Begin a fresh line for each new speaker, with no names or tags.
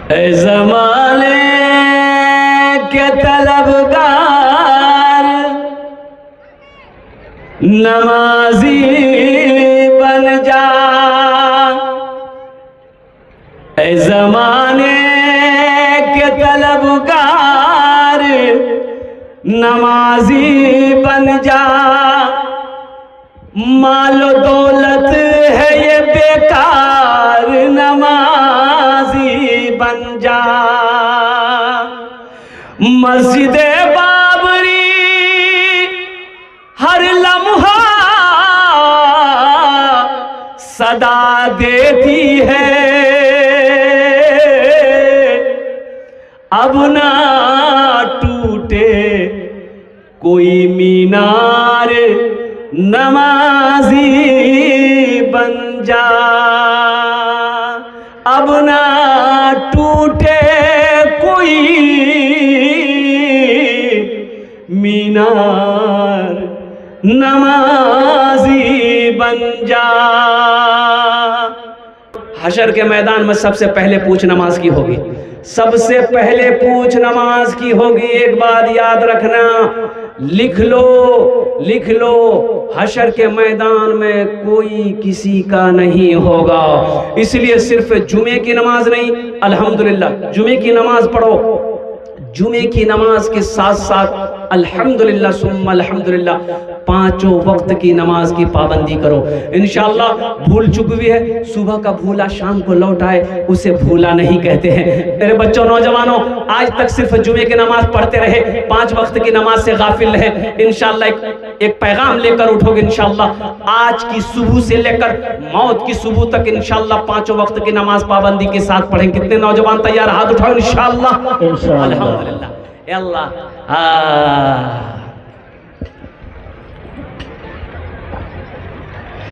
ए ज़माने के तलबगार नमाजी बन जा, ए ज़माने के तलबगार नमाजी बन जा। मालो दौलत है ये बेकार, नमाजी बन जा। मस्जिदे बाबरी हर लम्हा सदा देती है, अब ना टूटे कोई मीनार, नमाजी बन जा। अब ना टूटे कोई मीनार, नमाजी बन जा। हशर के मैदान में सबसे पहले पूछ नमाज की होगी, सबसे पहले पूछ नमाज की होगी। एक बात याद रखना, लिख लो, लिख लो, हशर के मैदान में कोई किसी का नहीं होगा। इसलिए सिर्फ जुमे की नमाज नहीं, अल्हम्दुलिल्लाह जुमे की नमाज पढ़ो, जुमे की नमाज के साथ साथ अल्हम्दुलिल्लाह सुम्मा अल्हम्दुलिल्लाह पांचों वक्त की नमाज की पाबंदी करो। इंशाअल्लाह भूल चुक भी है, सुबह का भूला शाम को लौट आए उसे भूला नहीं कहते हैं। मेरे बच्चों, नौजवानों, आज तक सिर्फ जुमे की नमाज पढ़ते रहे, पांच वक्त की नमाज से गाफिल रहे। इंशाअल्लाह एक पैगाम लेकर उठोगे। इंशाअल्लाह आज की सुबह से लेकर मौत की सुबह तक इंशाअल्लाह पांचों वक्त की नमाज पाबंदी के साथ पढ़ें। कितने नौजवान तैयार? हाथ उठाओ। इंशाअल्लाह, अल्हम्दुलिल्लाह, अल्लाह।